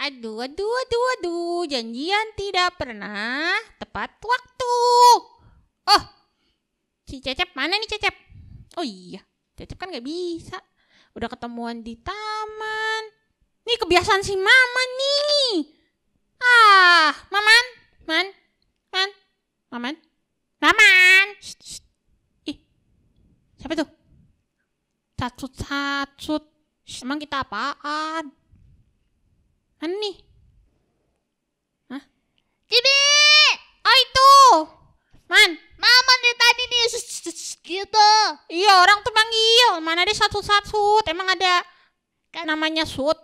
Aduh, janjian tidak pernah tepat waktu. Oh, si Cecep mana nih Cecep? Oh iya, Cecep kan gak bisa. Udah ketemuan di taman. Nih kebiasaan si Mama nih. Maman. Shh. Ih, siapa tuh? Satsut. Emang kita apaan? Mana nih? Hah? Cibi! Oh itu! Man! Mama dari tadi nih gitu. Iya orang tuh panggil. Mana ada Satsut. Emang ada kan namanya Sut.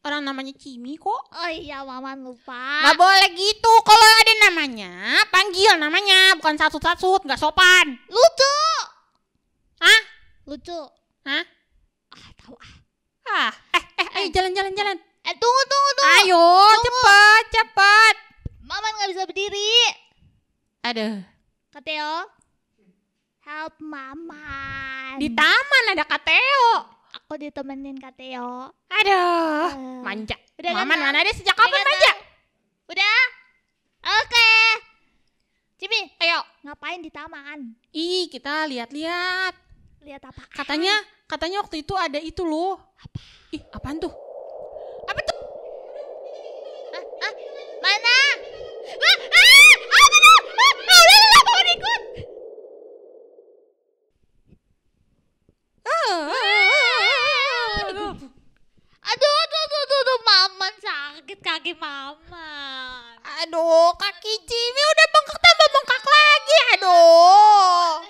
Orang namanya Cimi kok. Oh iya Mama lupa. Gak boleh gitu. Kalau ada namanya, panggil namanya. Bukan Satsut. Gak sopan. Lucu. Hah? Lucu. Hah? Tahu Ayo jalan. Tunggu. Ayo, cepet. Mama nggak bisa berdiri. Aduh. Kateo, help Mama. Di taman ada Kateo. Aku ditemenin Kateo. Aduh, manja. Udah kan, Maman Ma? mana ada sejak kapan Udah kan, manja? Udah? Oke. Cibi, Ayo. ngapain di taman? Ih, kita lihat-lihat. Lihat apa? Katanya waktu itu ada itu loh. Apa? Ih, apaan tuh? Apa tuh? Mana? Apa tuh? Udah, mau ikut. Aduh, Maman sakit kaki Maman. Aduh, kaki Cimi udah bengkak tambah bengkak lagi. Aduh.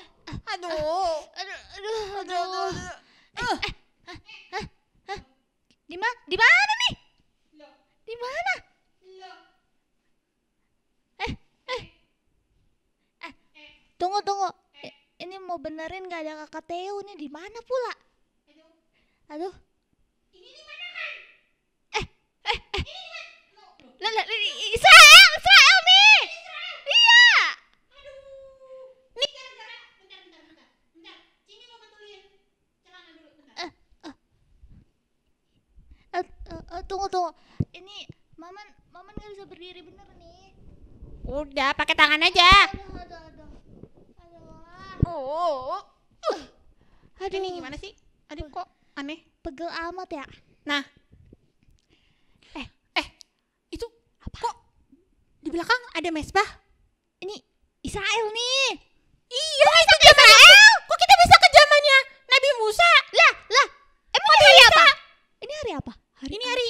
Di mana nih? Di mana? Tunggu. Ini mau benerin gak ada kakak Teo nih, di mana pula? Aduh. Ini di mana kan? Israel nih. Iya. Nih. Bentar. Cimi mau betulin celana dulu bentar. Tunggu. Ini Maman gak bisa berdiri bener nih. Udah, pakai tangan aja. Aduh. Ini gimana sih? Aduh kok aneh. Pegel amat ya. Nah. Itu apa? Kok di belakang ada mesbah? Ini Israel nih. Iya, itu Israel. Kok kita bisa ke zamannya Nabi Musa? Lah. Emang hari apa? Ini hari apa? Ini hari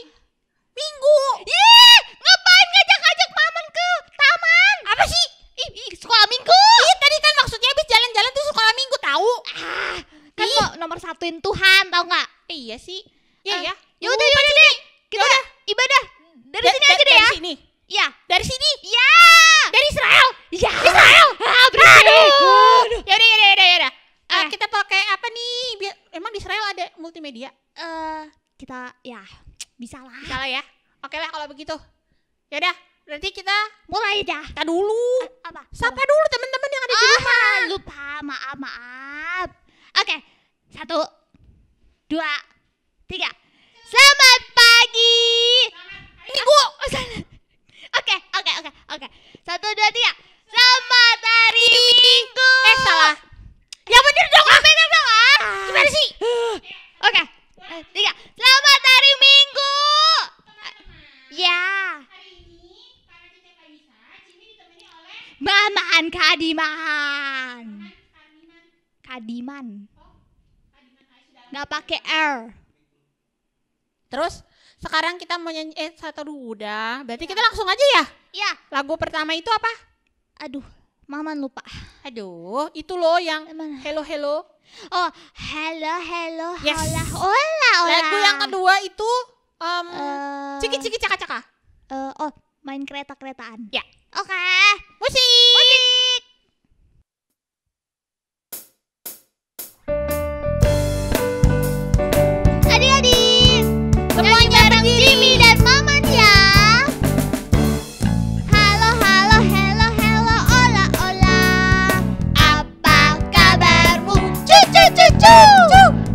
Minggu. Yeay, ngapain ngajak-ngajak Maman ke taman? Apa sih? Sekolah minggu. Iya, tadi kan maksudnya habis jalan-jalan tuh sekolah minggu tahu. Kan mau nomor satuin Tuhan, tau nggak? Iya sih. Iya. Ya udah deh. Kita ibadah dari sini aja deh ya. Dari sini. Iya. Dari sini. Iya. Dari Israel. Iya. Israel. Berisik. Yaudah. Kita pakai apa nih? Emang di Israel ada multimedia? Kita ya bisa lah. Salah ya. Oke lah kalau begitu. Yaudah, berarti kita Mulai dah. kita dulu. Apa? Sapa dulu teman-teman yang ada di rumah. Lupa, maaf. Oke, 1, 2, 3. Selamat pagi. Minggu. Oke. 1, 2, 3. Selamat hari Minggu. Salah. Ya bener dong. Bener dong. Gimana sih? Oke. 3. Selamat hari Minggu. Ya. Hari ini karena kita nggak bisa, Cimi ditemani oleh Maman Kadiman. Nggak pakai R. Terus sekarang kita mau nyanyi satu dulu udah. Berarti kita langsung aja ya. Ya. Lagu pertama itu apa? Aduh, Maman lupa. Aduh, itu loh yang Mana? hello. Oh, hello, Yes. hola. Lagu yang kedua itu Ciki caka. main kereta-keretaan. Ya. Oke. Musik. Adik-adik, Semuanya bareng berdiri. Jimmy dan Maman ya. Halo, ola. Apa kabarmu? Cu.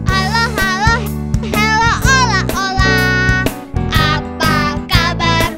Halo, ola. Apa kabar?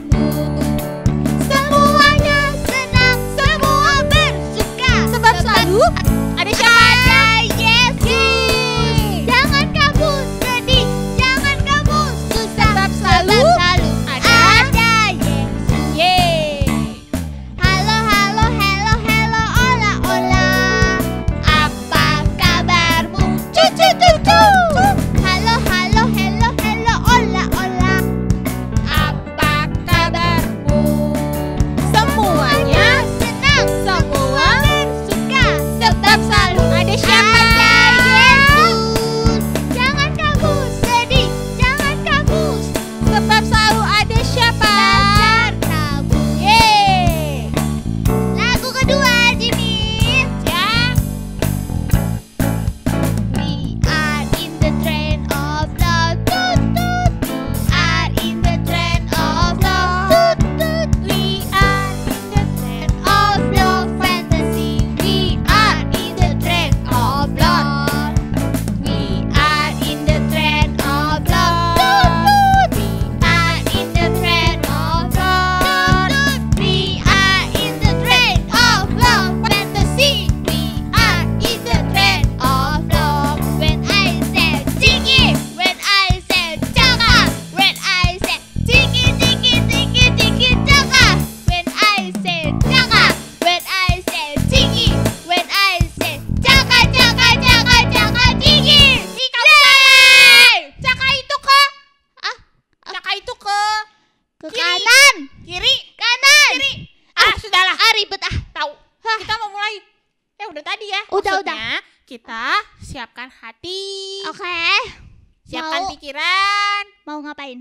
siapkan hati. Oke. Siapkan Mau. pikiran. Mau ngapain?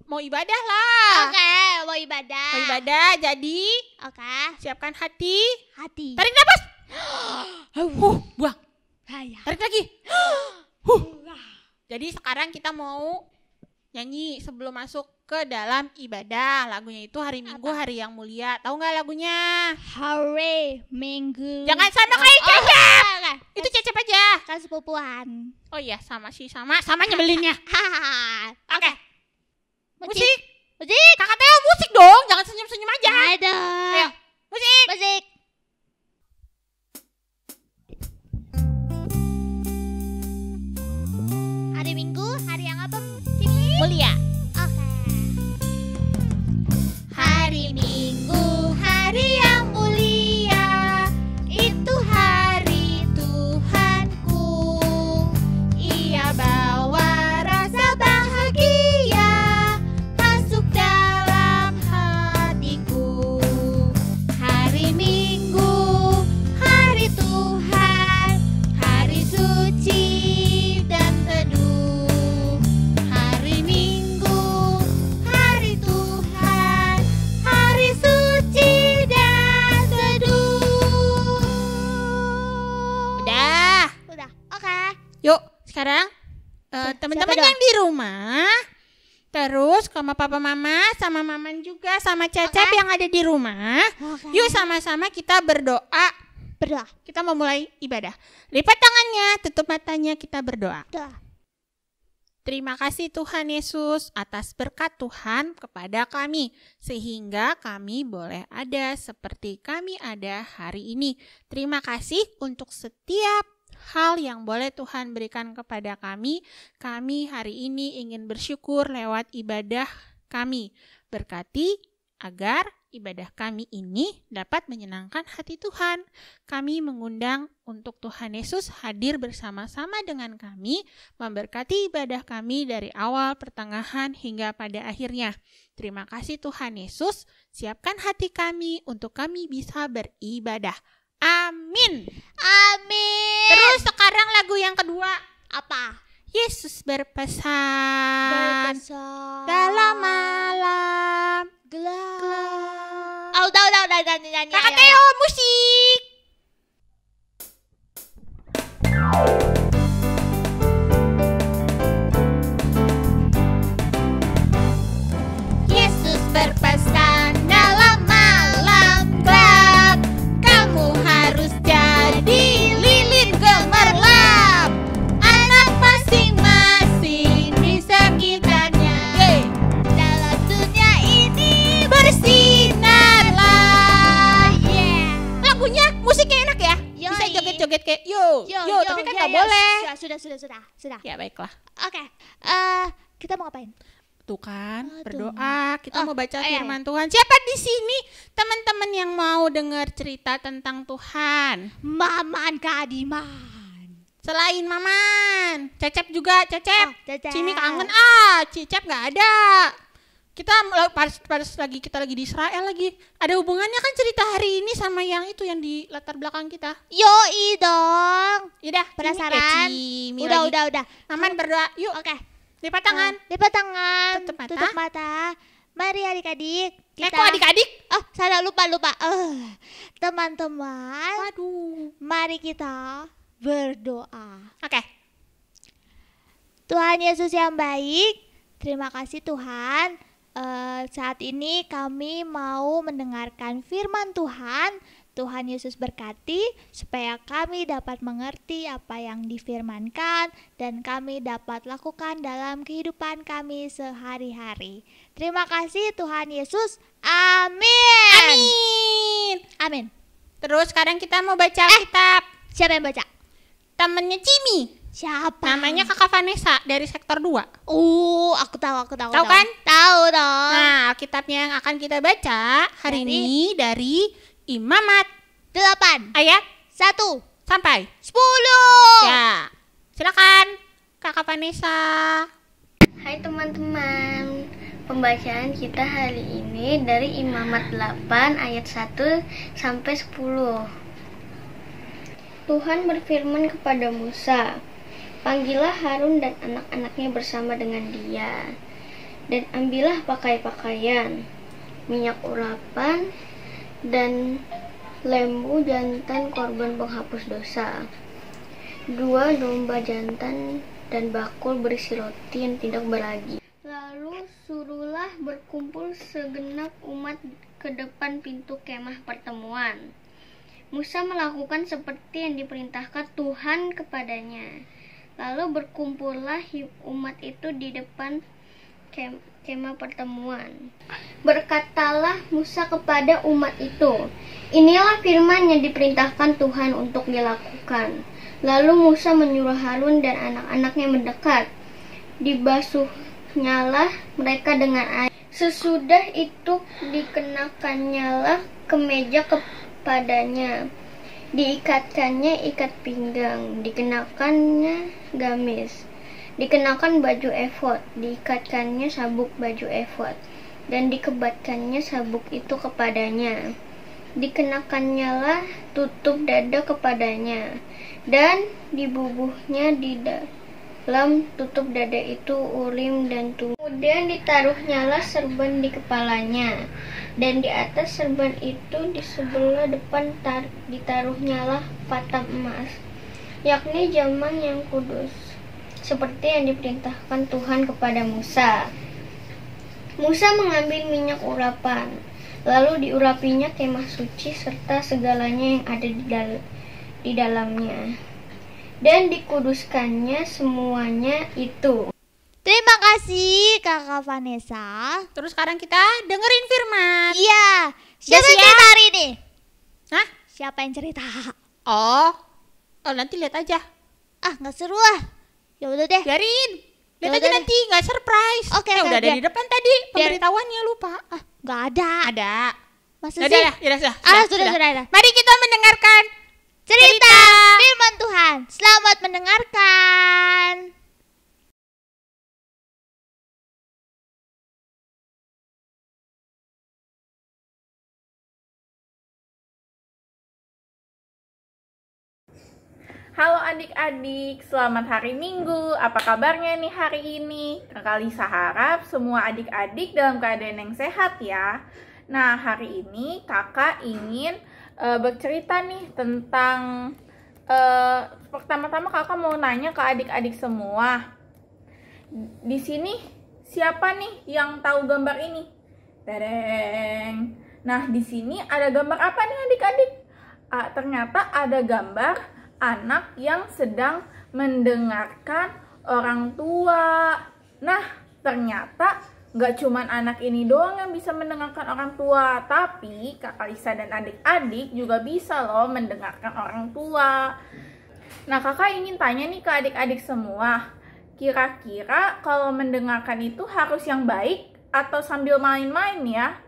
Mau ibadah lah. Oke, mau ibadah. Mau ibadah, jadi Oke. siapkan hati. Hati. Tarik nafas. Buang. Saya. Tarik lagi. Jadi sekarang kita mau nyanyi sebelum masuk ke dalam ibadah. Lagunya itu Hari Minggu, Hari yang Mulia. Tahu nggak lagunya? Hari Minggu. Jangan sama kayak Cecep. Oke. Itu Cecep aja. Kan sepupuan. Oh iya, sama nyebelinnya. Oke. Musik. Musik. Kakak Teo musik dong, jangan senyum-senyum aja. Ada. Ayo, musik. Musik. Hari Minggu, hari yang apa? Cici? Mulia. Oke. Hari Minggu, hari yang mulia. Itu hari Tuhanku. Ia bawa rasa bahagia masuk dalam hatiku. Hari Minggu, hari Tuhan, hari suci dan teduh. Hari Minggu, hari Tuhan, hari suci dan teduh. Udah. Oke. Yuk, sekarang teman-teman siapa yang di rumah, terus sama papa mama, sama maman juga, sama Cecep yang ada di rumah. Oke. Yuk sama-sama kita berdoa. Berdoa. Kita mau mulai ibadah. Lipat tangannya, tutup matanya, kita berdoa. Doa. Terima kasih Tuhan Yesus atas berkat Tuhan kepada kami, sehingga kami boleh ada seperti kami ada hari ini. Terima kasih untuk setiap hal yang boleh Tuhan berikan kepada kami. Kami hari ini ingin bersyukur lewat ibadah kami. Berkati agar ibadah kami ini dapat menyenangkan hati Tuhan. Kami mengundang untuk Tuhan Yesus hadir bersama-sama dengan kami, memberkati ibadah kami dari awal, pertengahan, hingga pada akhirnya. Terima kasih Tuhan Yesus, siapkan hati kami untuk kami bisa beribadah. Amin. Amin. Terus sekarang lagu yang kedua. Apa? Yesus berpesan Berpesan dalam malam gelap. Oh, udah nyanyi. Kakak Teo musik. Yesus berpesan dalam malam gelap, kamu harus jadi lilin gemerlap. Anak masing-masing di sekitarnya, Dalam dunia ini bersinarlah. yeah. Lagunya musiknya enak ya? Bisa Yoi. joget-joget kayak yo, tapi kan nggak boleh. Sudah. Ya baiklah. Oke. Kita mau ngapain? Tuh kan, Oh, berdoa. Kita Oh, mau baca iya. firman Tuhan. Siapa di sini teman-teman yang mau dengar cerita tentang Tuhan? Maman Kadiman. Selain Maman, Cecep juga, Cecep. Cecep. Cimi kangen Cecep nggak ada. Kita pas lagi kita lagi di Israel lagi. Ada hubungannya kan cerita hari ini sama yang itu yang di latar belakang kita. Yoi dong. Yaudah, Penasaran? Cimi Udah. lagi. Maman berdoa. Yuk, Oke. lipat tangan. Lipat tangan. Tutup mata. Tutup mata. Mari adik-adik. Kok adik-adik? Oh, salah lupa. Teman-teman, Waduh. mari kita berdoa. Oke. Tuhan Yesus yang baik, terima kasih Tuhan. Saat ini kami mau mendengarkan firman Tuhan. Tuhan Yesus berkati supaya kami dapat mengerti apa yang difirmankan dan kami dapat lakukan dalam kehidupan kami sehari-hari. Terima kasih Tuhan Yesus. Amin. Amin. Amin. Terus sekarang kita mau baca kitab. Siapa yang baca? Temennya Cimi. Siapa? Namanya Kakak Vanessa dari sektor 2. Aku tahu. Tahu kan? Tahu dong. Nah, kitabnya yang akan kita baca hari ini dari Imamat 8 ayat 1 sampai 10. ya. Silakan Kakak Vanessa. Hai teman-teman, pembacaan kita hari ini dari Imamat 8 ayat 1 sampai 10. Tuhan berfirman kepada Musa, "Panggillah Harun dan anak-anaknya bersama dengan dia, dan ambillah pakaian, minyak urapan, dan lembu jantan korban penghapus dosa, 2 domba jantan, dan bakul berisi roti yang tidak beragi. Lalu suruhlah berkumpul segenap umat ke depan pintu kemah pertemuan." Musa melakukan seperti yang diperintahkan Tuhan kepadanya. Lalu berkumpullah umat itu di depan kemah pertemuan. Berkatalah Musa kepada umat itu, "Inilah firman yang diperintahkan Tuhan untuk dilakukan." Lalu Musa menyuruh Harun dan anak-anaknya mendekat. Dibasuhnyalah mereka dengan air. Sesudah itu dikenakannya kemeja kepadanya, diikatkannya ikat pinggang, dikenakannya gamis, dikenakan baju efod, diikatkannya sabuk baju efod, dan dikebatkannya sabuk itu kepadanya. Dikenakannya tutup dada kepadanya, dan dibubuhnya di dalam tutup dada itu urim dan tumim. Kemudian ditaruhnyalah serban di kepalanya, dan di atas serban itu di sebelah depan ditaruhnyalah patam emas, yakni jaman yang kudus, seperti yang diperintahkan Tuhan kepada Musa. Musa mengambil minyak urapan, lalu diurapinya kemah suci serta segalanya yang ada di dalamnya, dan dikuduskannya semuanya itu. Terima kasih Kakak Vanessa. Terus sekarang kita dengerin firman. Iya, siapa yang siap? cerita hari ini? Hah? Siapa yang cerita? Oh, nanti lihat aja. Ah, nggak seru ah. Ya udah deh. Biarin. Lihat Ya aja udah nanti, nggak surprise. Oke, udah ada biar- di depan tadi biar- pemberitahuannya, lupa. Nggak ada. Ada. Masa Sudah, sih? sudah. Sudah ada. Mari kita mendengarkan Cerita firman Tuhan. Selamat mendengarkan. Halo adik-adik, selamat hari Minggu. Apa kabarnya nih hari ini? Kakak Lisa harap semua adik-adik dalam keadaan yang sehat ya. Nah, hari ini kakak ingin bercerita nih tentang pertama-tama kakak mau nanya ke adik-adik semua. Di sini siapa nih yang tahu gambar ini? Tereng. Nah, di sini ada gambar apa nih adik-adik? Ternyata ada gambar anak yang sedang mendengarkan orang tua. Nah, ternyata gak cuman anak ini doang yang bisa mendengarkan orang tua, tapi Kakak Lisa dan adik-adik juga bisa loh mendengarkan orang tua. Nah, kakak ingin tanya nih ke adik-adik semua, kira-kira kalau mendengarkan itu harus yang baik atau sambil main-main ya?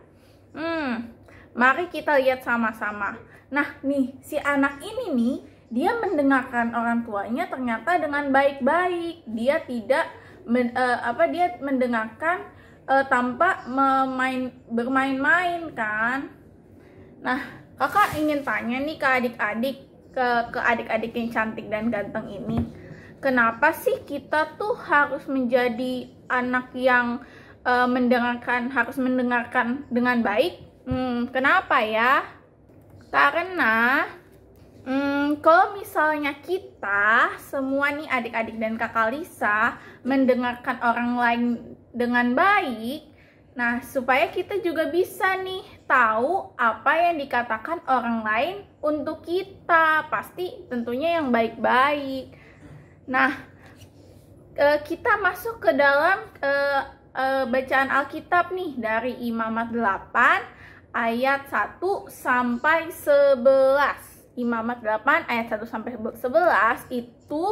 Mari kita lihat sama-sama. Nah nih, si anak ini nih, dia mendengarkan orang tuanya ternyata dengan baik-baik. Dia tidak dia mendengarkan tanpa bermain-main kan. Nah, kakak ingin tanya nih ke adik-adik, ke adik-adik yang cantik dan ganteng ini, kenapa sih kita tuh harus menjadi anak yang harus mendengarkan dengan baik? Kenapa ya? Karena kalau misalnya kita semua nih adik-adik dan kakak Lisa mendengarkan orang lain dengan baik, nah supaya kita juga bisa nih tahu apa yang dikatakan orang lain untuk kita, pasti tentunya yang baik-baik. Nah, kita masuk ke dalam bacaan Alkitab nih dari Imamat 8 ayat 1 sampai 11. Imamat 8 ayat 1 sampai 11 itu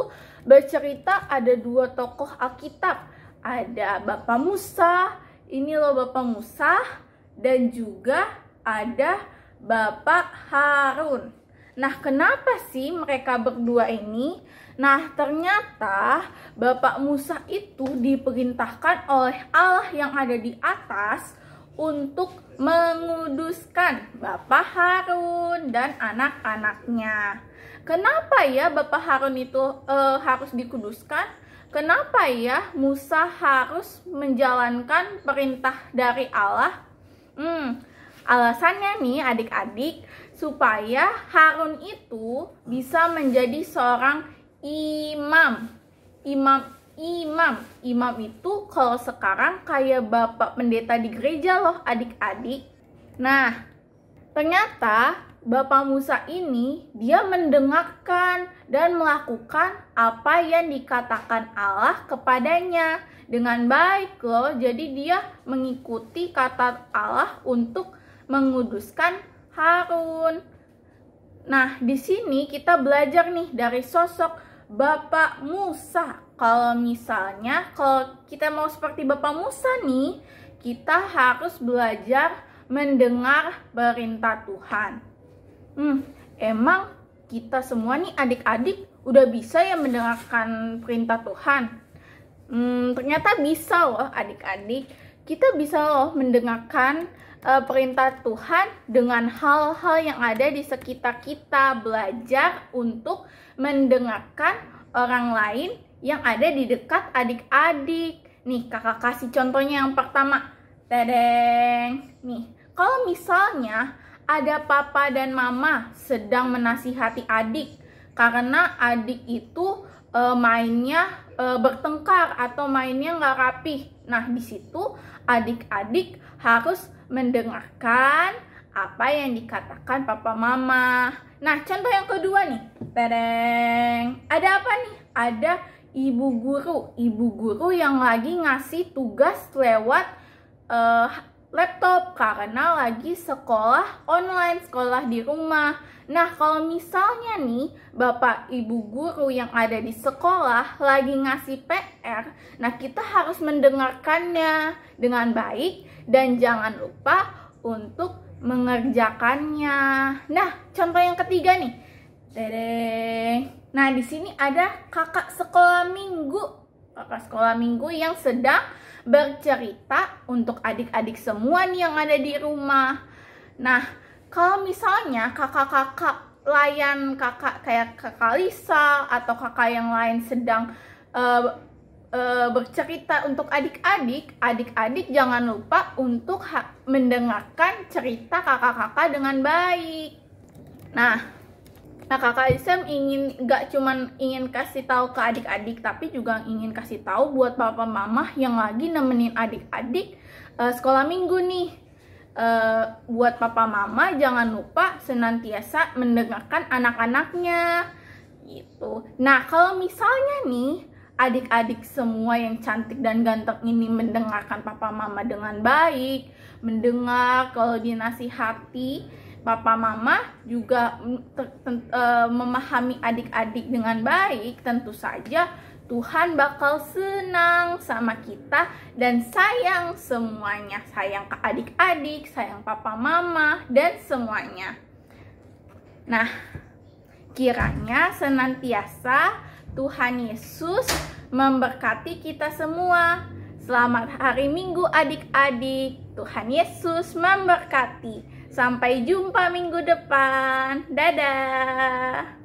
bercerita ada dua tokoh Alkitab. Ada Bapak Musa, ini loh Bapak Musa, dan juga ada Bapak Harun. Nah, kenapa sih mereka berdua ini? Nah, ternyata Bapak Musa itu diperintahkan oleh Allah yang ada di atas untuk menguduskan Bapak Harun dan anak-anaknya. Kenapa ya Bapak Harun itu harus dikuduskan? Kenapa ya Musa harus menjalankan perintah dari Allah? Alasannya nih adik-adik, supaya Harun itu bisa menjadi seorang imam. Imam itu kalau sekarang kayak bapak pendeta di gereja loh adik-adik. Nah, ternyata Bapak Musa ini dia mendengarkan dan melakukan apa yang dikatakan Allah kepadanya dengan baik loh. Jadi dia mengikuti kata Allah untuk menguduskan Harun. Nah, di sini kita belajar nih dari sosok Bapak Musa. Kalau kita mau seperti Bapak Musa nih, kita harus belajar mendengar perintah Tuhan. Emang kita semua nih adik-adik udah bisa ya mendengarkan perintah Tuhan? Ternyata bisa loh adik-adik. Kita bisa loh mendengarkan perintah Tuhan dengan hal-hal yang ada di sekitar kita. Belajar untuk mendengarkan orang lain yang ada di dekat adik-adik. Nih kakak kasih contohnya yang pertama. Tadeng. Nih, kalau misalnya ada papa dan mama sedang menasihati adik karena adik itu mainnya bertengkar atau mainnya nggak rapih. Nah, di situ adik-adik harus mendengarkan apa yang dikatakan papa mama. Nah, contoh yang kedua nih. Tadeng. Ada apa nih? Ada ibu guru yang lagi ngasih tugas lewat laptop karena lagi sekolah online, sekolah di rumah. Nah, kalau misalnya nih Bapak Ibu guru yang ada di sekolah lagi ngasih PR, nah kita harus mendengarkannya dengan baik dan jangan lupa untuk mengerjakannya. Nah, contoh yang ketiga nih. Dedeng. Nah, di sini ada kakak sekolah minggu. Kakak sekolah minggu yang sedang bercerita untuk adik-adik semua nih yang ada di rumah. Nah, kalau misalnya kakak-kakak layan kayak kakak Lisa atau kakak yang lain sedang bercerita untuk adik-adik jangan lupa untuk mendengarkan cerita kakak-kakak dengan baik. Nah, kakak Isam gak cuman ingin kasih tahu ke adik-adik, tapi juga ingin kasih tahu buat papa mama yang lagi nemenin adik-adik sekolah minggu nih. Buat papa mama jangan lupa senantiasa mendengarkan anak-anaknya gitu. Nah, kalau misalnya nih adik-adik semua yang cantik dan ganteng ini mendengarkan papa mama dengan baik, mendengar kalau dinasihati, papa mama juga memahami adik-adik dengan baik, tentu saja Tuhan bakal senang sama kita dan sayang semuanya. Sayang ke adik-adik, sayang papa mama, dan semuanya. Nah, kiranya senantiasa Tuhan Yesus memberkati kita semua. Selamat hari Minggu adik-adik. Tuhan Yesus memberkati. Sampai jumpa minggu depan. Dadah.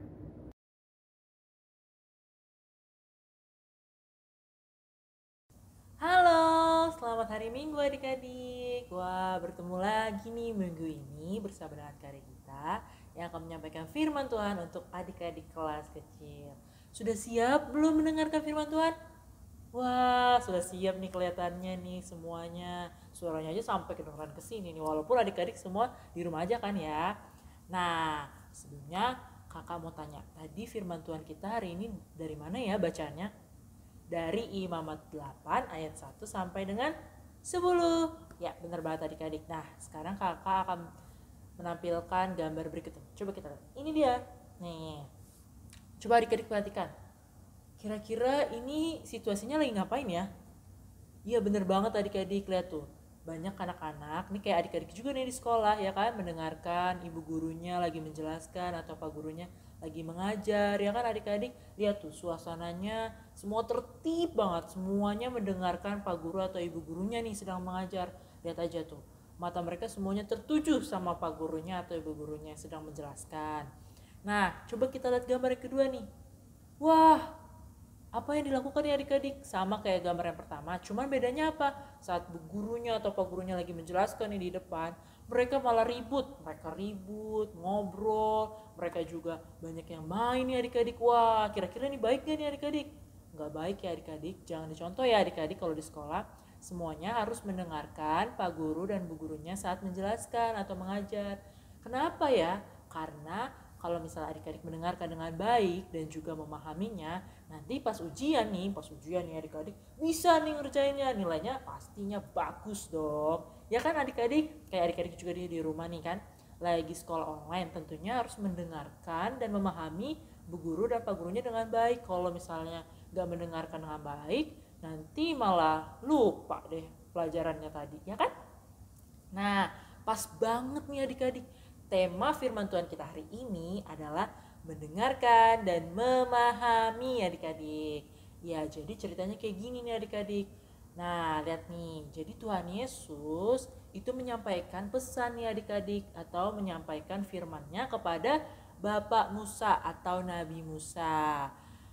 Halo, selamat hari Minggu adik-adik. Wah, bertemu lagi nih minggu ini bersama dengan Kari kita yang akan menyampaikan firman Tuhan untuk adik-adik kelas kecil. Sudah siap belum mendengarkan firman Tuhan? Wah, sudah siap nih kelihatannya nih semuanya. Suaranya aja sampai kedengeran ke sini nih, walaupun adik-adik semua di rumah aja kan ya. Nah, sebelumnya kakak mau tanya, tadi firman Tuhan kita hari ini dari mana ya bacanya? Dari Imamat 8 ayat 1 sampai dengan 10. Ya, benar banget adik-adik. Nah, sekarang kakak akan menampilkan gambar berikutnya. Coba kita lihat. Ini dia. Nih. Coba adik-adik perhatikan. Kira-kira ini situasinya lagi ngapain ya? Iya, benar banget adik-adik. Lihat tuh. Banyak anak-anak, nih kayak adik-adik juga nih di sekolah ya kan, mendengarkan ibu gurunya lagi menjelaskan atau pak gurunya lagi mengajar ya kan adik-adik. Lihat tuh suasananya semua tertib banget, semuanya mendengarkan pak guru atau ibu gurunya nih sedang mengajar. Lihat aja tuh, Mata mereka semuanya tertuju sama pak gurunya atau ibu gurunya yang sedang menjelaskan. Nah, coba kita lihat gambar yang kedua nih. Wah, apa yang dilakukan ya adik-adik? Sama kayak gambar yang pertama, cuman bedanya apa? Saat bu gurunya atau pak gurunya lagi menjelaskan nih di depan, mereka malah ribut. Mereka ribut, ngobrol, mereka juga banyak yang main nih adik-adik. Wah, kira-kira ini baik gak nih adik-adik? Nggak baik ya adik-adik, jangan dicontoh ya adik-adik kalau di sekolah. Semuanya harus mendengarkan pak guru dan bu gurunya saat menjelaskan atau mengajar. Kenapa ya? Karena kalau misalnya adik-adik mendengarkan dengan baik dan juga memahaminya, nanti pas ujian nih adik-adik bisa nih ngerjainnya, nilainya pastinya bagus dong. Ya kan adik-adik, kayak adik-adik juga di rumah nih kan, lagi sekolah online tentunya harus mendengarkan dan memahami bu guru dan pak gurunya dengan baik. Kalau misalnya gak mendengarkan dengan baik, nanti malah lupa deh pelajarannya tadi, ya kan? Nah, pas banget nih adik-adik. Tema firman Tuhan kita hari ini adalah mendengarkan dan memahami adik-adik. Ya, jadi ceritanya kayak gini nih adik-adik. Nah, lihat nih. Jadi Tuhan Yesus itu menyampaikan pesan nih adik-adik atau menyampaikan firman-Nya kepada Bapak Musa atau Nabi Musa.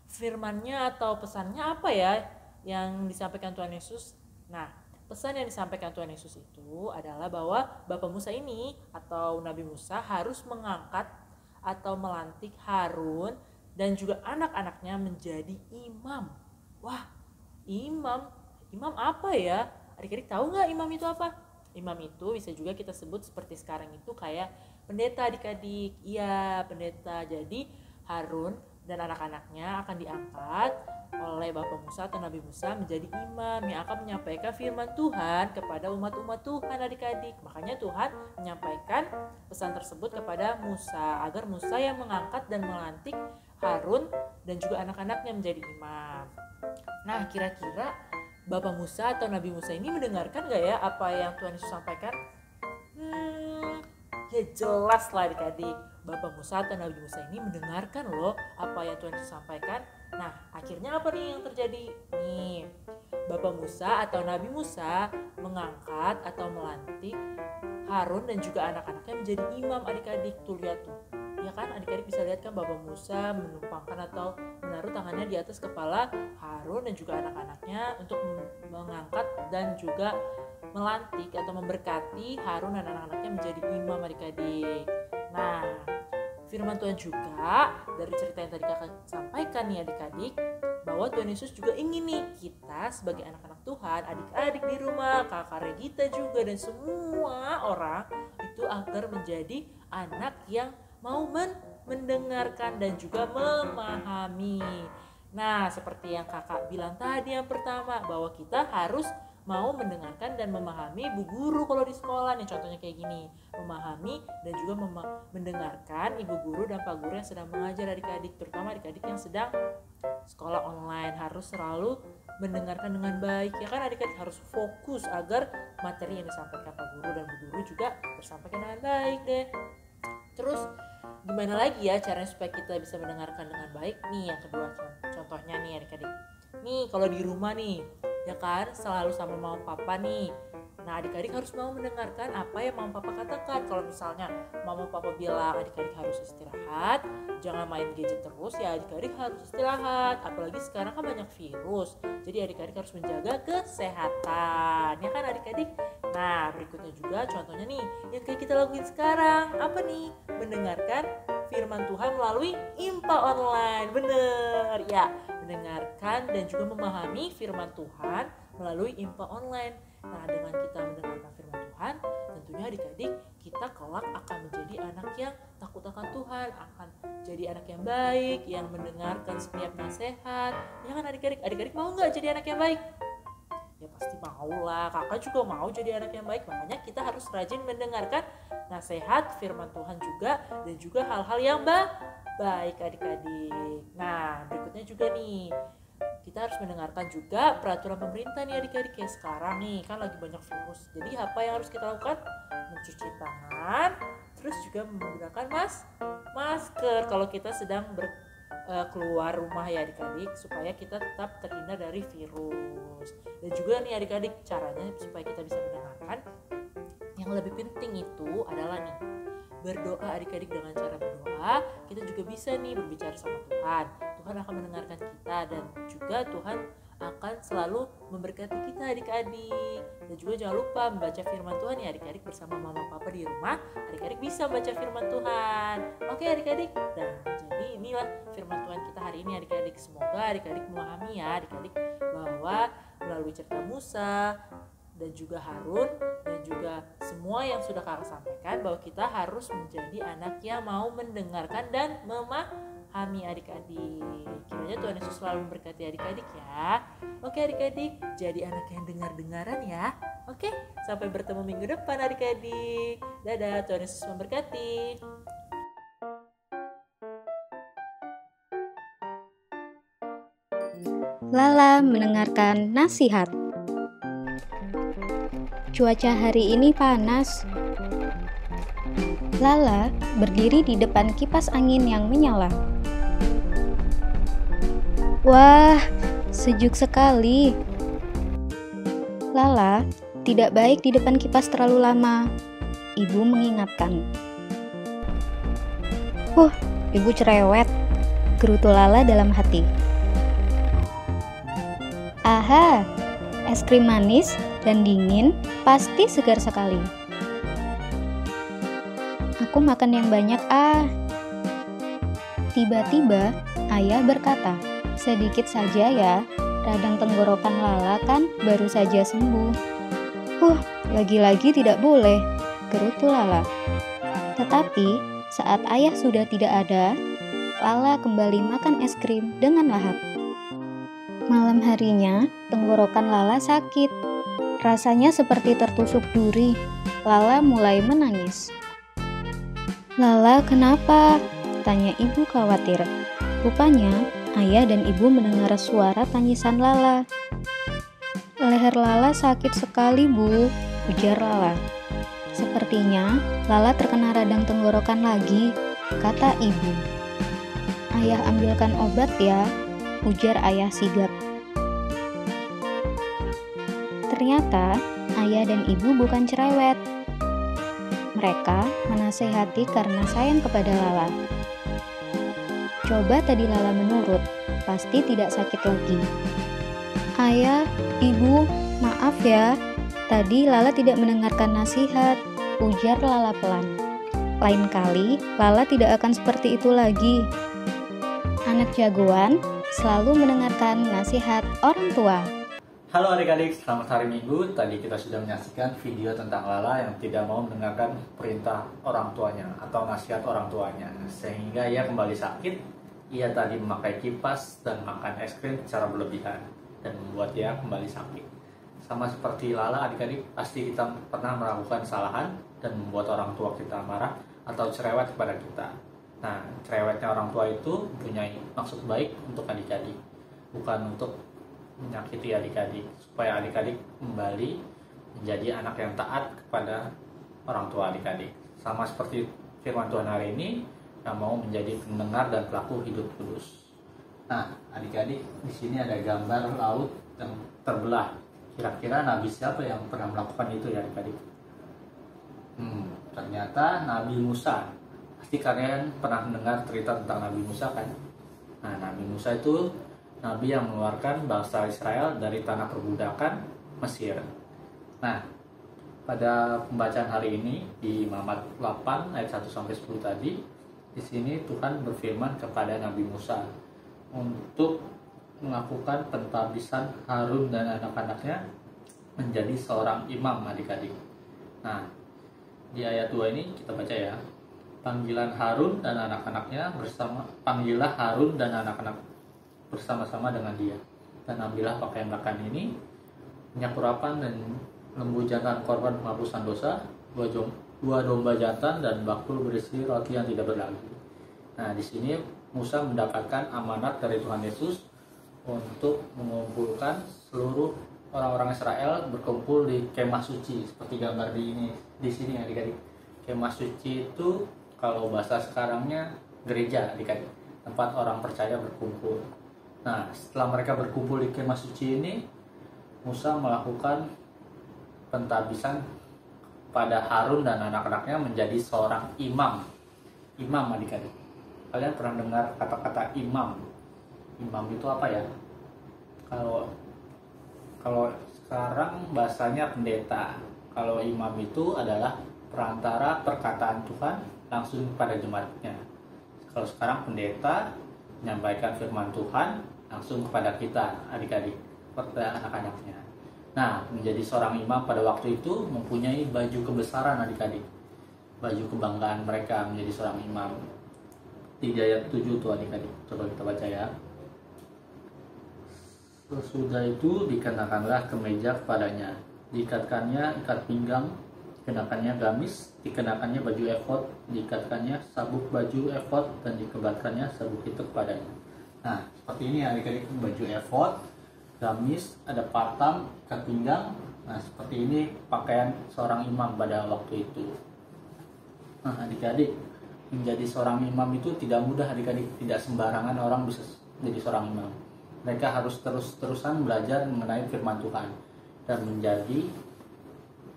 Firman-Nya atau pesannya apa ya yang disampaikan Tuhan Yesus? Nah, pesan yang disampaikan Tuhan Yesus itu adalah bahwa Bapak Musa ini atau Nabi Musa harus mengangkat atau melantik Harun dan juga anak-anaknya menjadi imam. Wah, imam apa ya? Adik-adik tahu nggak imam itu apa? Imam itu bisa juga kita sebut seperti sekarang itu kayak pendeta adik-adik. Iya, pendeta. Jadi Harun dan anak-anaknya akan diangkat oleh Bapak Musa atau Nabi Musa menjadi imam yang akan menyampaikan firman Tuhan kepada umat-umat Tuhan adik-adik. Makanya Tuhan menyampaikan pesan tersebut kepada Musa agar Musa yang mengangkat dan melantik Harun dan juga anak-anaknya menjadi imam. Nah, kira-kira Bapak Musa atau Nabi Musa ini mendengarkan gak ya apa yang Tuhan Yesus sampaikan? Ya jelas lah adik-adik, Bapak Musa atau Nabi Musa ini mendengarkan loh apa yang Tuhan Yesus sampaikan. Nah, akhirnya apa nih yang terjadi? Nih, Bapak Musa atau Nabi Musa mengangkat atau melantik Harun dan juga anak-anaknya menjadi imam adik-adik. Tuh lihat tuh. Ya kan adik-adik bisa lihat kan Bapak Musa menumpangkan atau menaruh tangannya di atas kepala Harun dan juga anak-anaknya untuk mengangkat dan juga melantik atau memberkati Harun dan anak-anaknya menjadi imam adik-adik. Nah, firman Tuhan juga dari cerita yang tadi kakak sampaikan nih adik-adik, bahwa Tuhan Yesus juga ingin nih kita sebagai anak-anak Tuhan, adik-adik di rumah, kakak Regita juga dan semua orang itu agar menjadi anak yang mau mendengarkan dan juga memahami. Nah, seperti yang kakak bilang tadi yang pertama, bahwa kita harus mau mendengarkan dan memahami bu guru kalau di sekolah nih, contohnya kayak gini, memahami dan juga mendengarkan ibu guru dan pak guru yang sedang mengajar adik-adik, terutama adik-adik yang sedang sekolah online harus selalu mendengarkan dengan baik, ya kan adik-adik harus fokus agar materi yang disampaikan pak guru dan bu guru juga tersampaikan dengan baik deh. Terus gimana lagi ya caranya supaya kita bisa mendengarkan dengan baik nih? Yang kedua contohnya nih adik-adik, nih kalau di rumah nih ya kan selalu sama mama papa nih. Nah, adik-adik harus mau mendengarkan apa yang mama papa katakan. Kalau misalnya mama papa bilang adik-adik harus istirahat, jangan main gadget terus, ya adik-adik harus istirahat. Apalagi sekarang kan banyak virus, jadi adik-adik harus menjaga kesehatan, ya kan adik-adik. Nah, berikutnya juga contohnya nih yang kayak kita lakuin sekarang, apa nih? Mendengarkan firman Tuhan melalui IMPA online. Bener ya, mendengarkan dan juga memahami firman Tuhan melalui IMPA online. Nah, dengan kita mendengarkan firman Tuhan, tentunya adik-adik kita kelak akan menjadi anak yang takut akan Tuhan, akan jadi anak yang baik, yang mendengarkan setiap nasihat. Ya kan adik-adik? Adik-adik mau nggak jadi anak yang baik? Ya pasti mau lah, kakak juga mau jadi anak yang baik. Makanya kita harus rajin mendengarkan nasihat firman Tuhan juga, dan juga hal-hal yang baik adik-adik. Nah, berikutnya juga nih, kita harus mendengarkan juga peraturan pemerintah nih adik-adik. Kayak sekarang nih kan lagi banyak virus, jadi apa yang harus kita lakukan? Mencuci tangan, terus juga menggunakan masker kalau kita sedang keluar rumah ya adik-adik, supaya kita tetap terhindar dari virus. Dan juga nih adik-adik caranya supaya kita bisa mendengarkan, yang Yang lebih penting itu adalah nih, berdoa adik-adik. Dengan cara berdoa, kita juga bisa nih berbicara sama Tuhan. Tuhan akan mendengarkan kita dan juga Tuhan akan selalu memberkati kita adik-adik. Dan juga jangan lupa membaca firman Tuhan ya adik-adik bersama mama papa di rumah. Adik-adik bisa baca firman Tuhan. Oke adik-adik. Nah, jadi inilah firman Tuhan kita hari ini adik-adik. Semoga adik-adik memahami ya adik-adik bahwa melalui cerita Musa dan juga Harun dan juga semua yang sudah kakak sampaikan, bahwa kita harus menjadi anak yang mau mendengarkan dan memahami adik-adik. Kiranya Tuhan Yesus selalu memberkati adik-adik ya. Oke adik-adik, jadi anak yang dengar-dengaran ya. Oke, sampai bertemu minggu depan adik-adik. Dadah, Tuhan Yesus memberkati. Lala mendengarkan nasihat. Cuaca hari ini panas. Lala berdiri di depan kipas angin yang menyala. Wah, sejuk sekali. Lala tidak baik di depan kipas terlalu lama. Ibu mengingatkan. Ibu cerewet, gerutu Lala dalam hati. Aha, es krim manis dan dingin pasti segar sekali. Aku makan yang banyak Tiba-tiba ayah berkata, sedikit saja ya, radang tenggorokan Lala kan baru saja sembuh. Lagi-lagi tidak boleh, gerutu Lala. Tetapi saat ayah sudah tidak ada, Lala kembali makan es krim dengan lahap. Malam harinya, tenggorokan Lala sakit. Rasanya seperti tertusuk duri. Lala mulai menangis. Lala, kenapa? Tanya ibu khawatir. Rupanya, ayah dan ibu mendengar suara tangisan Lala. Leher Lala sakit sekali, Bu, ujar Lala. Sepertinya Lala terkena radang tenggorokan lagi, kata ibu. Ayah ambilkan obat ya, ujar ayah sigap. Ternyata ayah dan ibu bukan cerewet. Mereka menasehati karena sayang kepada Lala. Coba tadi Lala menurut, pasti tidak sakit lagi. Ayah, ibu, maaf ya. Tadi Lala tidak mendengarkan nasihat, ujar Lala pelan. Lain kali, Lala tidak akan seperti itu lagi. Anak jagoan selalu mendengarkan nasihat orang tua. Halo adik-adik, selamat hari Minggu. Tadi kita sudah menyaksikan video tentang Lala yang tidak mau mendengarkan perintah orang tuanya atau nasihat orang tuanya, sehingga ia kembali sakit. Ia tadi memakai kipas dan makan es krim secara berlebihan dan membuat ia kembali sakit. Sama seperti Lala, adik-adik, pasti kita pernah melakukan kesalahan dan membuat orang tua kita marah atau cerewet kepada kita. Nah, cerewetnya orang tua itu punya maksud baik untuk adik-adik, bukan untuk menyakiti adik-adik, supaya adik-adik kembali menjadi anak yang taat kepada orang tua adik-adik. Sama seperti firman Tuhan hari ini, yang mau menjadi pendengar dan pelaku hidup kudus. Nah, adik-adik, di sini ada gambar laut yang terbelah. Kira-kira nabi siapa yang pernah melakukan itu ya adik-adik? Ternyata Nabi Musa. Pasti kalian pernah mendengar cerita tentang Nabi Musa kan? Nah, Nabi Musa itu nabi yang mengeluarkan bangsa Israel dari tanah perbudakan Mesir. Nah, pada pembacaan hari ini di Mazmur 8 ayat 1-10 tadi, di sini Tuhan berfirman kepada Nabi Musa untuk melakukan pentahbisan Harun dan anak-anaknya menjadi seorang imam adik-adik. Nah, di ayat 2 ini kita baca ya. Panggilan Harun dan anak-anaknya panggillah Harun dan anak-anak bersama-sama dengan dia, dan ambillah pakaian makan ini, minyak urapan dan lembu jantan korban penghapusan dosa, dua domba jantan dan bakul berisi roti yang tidak berlagi. Nah, di sini Musa mendapatkan amanat dari Tuhan Yesus untuk mengumpulkan seluruh orang-orang Israel berkumpul di kemah suci, seperti gambar di sini adik-adik. Kemah suci itu kalau bahasa sekarangnya gereja adik-adik, tempat orang percaya berkumpul. Nah, setelah mereka berkumpul di kemah suci ini, Musa melakukan pentahbisan kepada Harun dan anak-anaknya menjadi seorang imam. Imam adik-adik. Kalian pernah dengar kata-kata imam? Imam itu apa ya? Kalau sekarang bahasanya pendeta. Kalau imam itu adalah perantara perkataan Tuhan langsung kepada jemaatnya. Kalau sekarang pendeta menyampaikan firman Tuhan langsung kepada kita, adik-adik, kepada anak-anaknya. Nah, menjadi seorang imam pada waktu itu mempunyai baju kebesaran, adik-adik. Baju kebanggaan mereka menjadi seorang imam. Di ayat 7 tuh adik-adik, coba kita baca ya. Sesudah itu dikenakanlah kemeja kepadanya, diikatkannya ikat pinggang, dikenakannya gamis, dikenakannya baju efod, diikatkannya sabuk baju efod, dan dikebatkannya sabuk itu kepadanya. Nah, seperti ini adik-adik, baju efod, gamis, ada patam, ikat pinggang. Nah, seperti ini pakaian seorang imam pada waktu itu. Nah, adik-adik, menjadi seorang imam itu tidak mudah, adik-adik. Tidak sembarangan orang bisa menjadi seorang imam. Mereka harus terus-terusan belajar mengenai firman Tuhan dan menjadi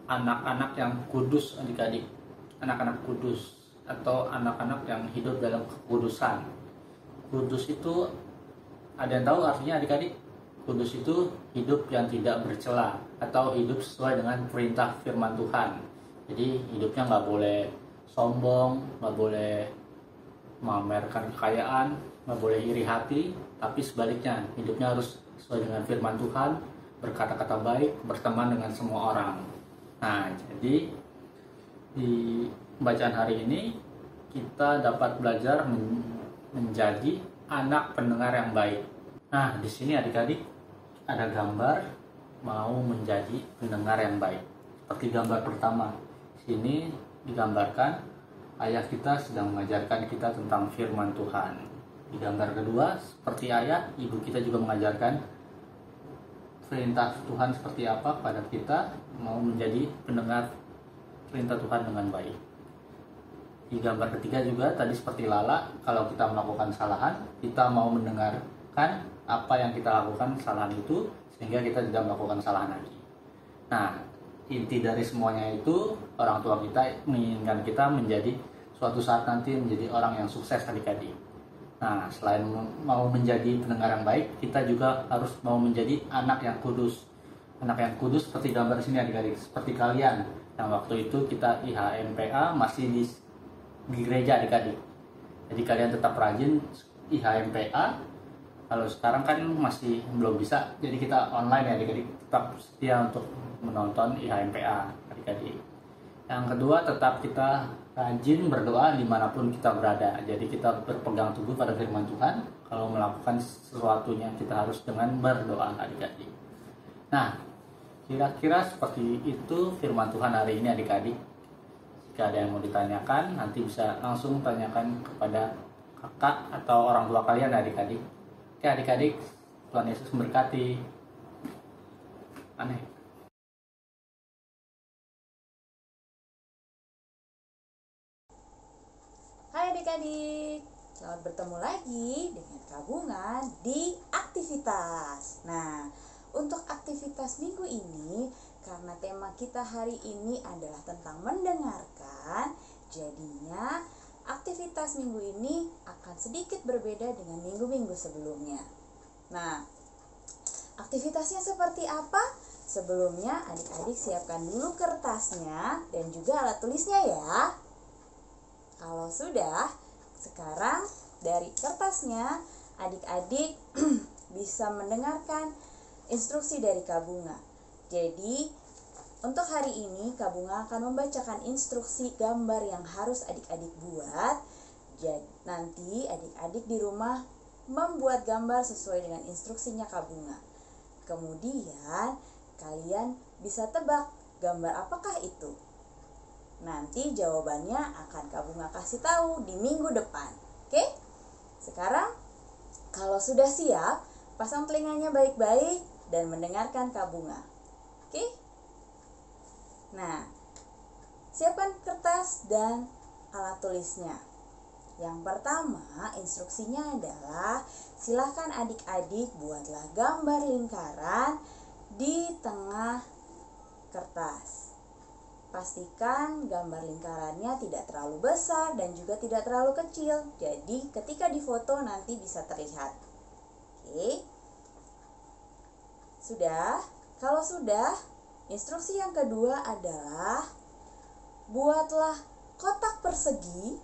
anak-anak yang kudus, adik-adik. Anak-anak kudus atau anak-anak yang hidup dalam kekudusan. Kudus itu, ada yang tahu artinya, adik-adik? Kudus itu hidup yang tidak bercela atau hidup sesuai dengan perintah firman Tuhan. Jadi hidupnya nggak boleh sombong, nggak boleh memamerkan kekayaan, nggak boleh iri hati, tapi sebaliknya hidupnya harus sesuai dengan firman Tuhan, berkata-kata baik, berteman dengan semua orang. Nah, jadi di bacaan hari ini kita dapat belajar menjadi anak pendengar yang baik. Nah, di sini adik-adik ada gambar mau menjadi pendengar yang baik. Seperti gambar pertama, sini digambarkan ayah kita sedang mengajarkan kita tentang firman Tuhan. Di gambar kedua, seperti ayah, ibu kita juga mengajarkan perintah Tuhan seperti apa pada kita mau menjadi pendengar perintah Tuhan dengan baik. Di gambar ketiga juga tadi seperti Lala, kalau kita melakukan kesalahan, kita mau mendengarkan apa yang kita lakukan kesalahan itu sehingga kita tidak melakukan kesalahan lagi. Nah, inti dari semuanya itu orang tua kita menginginkan kita menjadi suatu saat nanti menjadi orang yang sukses, adik-adik. Nah, selain mau menjadi pendengar yang baik, kita juga harus mau menjadi anak yang kudus. Anak yang kudus seperti gambar sini, adik-adik, seperti kalian yang waktu itu kita IHMPA masih di gereja, adik-adik. Jadi kalian tetap rajin IHMPA. Kalau sekarang kan masih belum bisa, jadi kita online ya, adik-adik. Tetap setia untuk menonton IHMPA, adik-adik. Yang kedua, tetap kita rajin berdoa dimanapun kita berada. Jadi kita berpegang teguh pada firman Tuhan. Kalau melakukan sesuatunya kita harus dengan berdoa, adik-adik. Nah, kira-kira seperti itu firman Tuhan hari ini, adik-adik. Jika ada yang mau ditanyakan, nanti bisa langsung tanyakan kepada kakak atau orang tua kalian, adik-adik. Oke, adik-adik, Tuhan Yesus memberkati. Aneh. Hai adik-adik, selamat bertemu lagi dengan Kak Bunga di aktivitas. Nah, untuk aktivitas minggu ini, karena tema kita hari ini adalah tentang mendengarkan, jadinya aktivitas minggu ini akan sedikit berbeda dengan minggu-minggu sebelumnya. Nah, aktivitasnya seperti apa? Sebelumnya adik-adik siapkan dulu kertasnya dan juga alat tulisnya ya. Kalau sudah, sekarang dari kertasnya adik-adik bisa mendengarkan instruksi dari Kak Bunga. Jadi, untuk hari ini Kak Bunga akan membacakan instruksi gambar yang harus adik-adik buat. Jadi, nanti adik-adik di rumah membuat gambar sesuai dengan instruksinya Kak Bunga. Kemudian, kalian bisa tebak gambar apakah itu. Nanti jawabannya akan Kak Bunga kasih tahu di minggu depan. Oke? Sekarang, kalau sudah siap, pasang telinganya baik-baik dan mendengarkan Kak Bunga. Oke? Nah, siapkan kertas dan alat tulisnya. Yang pertama, instruksinya adalah silakan adik-adik buatlah gambar lingkaran di tengah kertas. pastikan gambar lingkarannya tidak terlalu besar dan juga tidak terlalu kecil. Jadi ketika difoto nanti bisa terlihat. Oke. Sudah? Kalau sudah, instruksi yang kedua adalah buatlah kotak persegi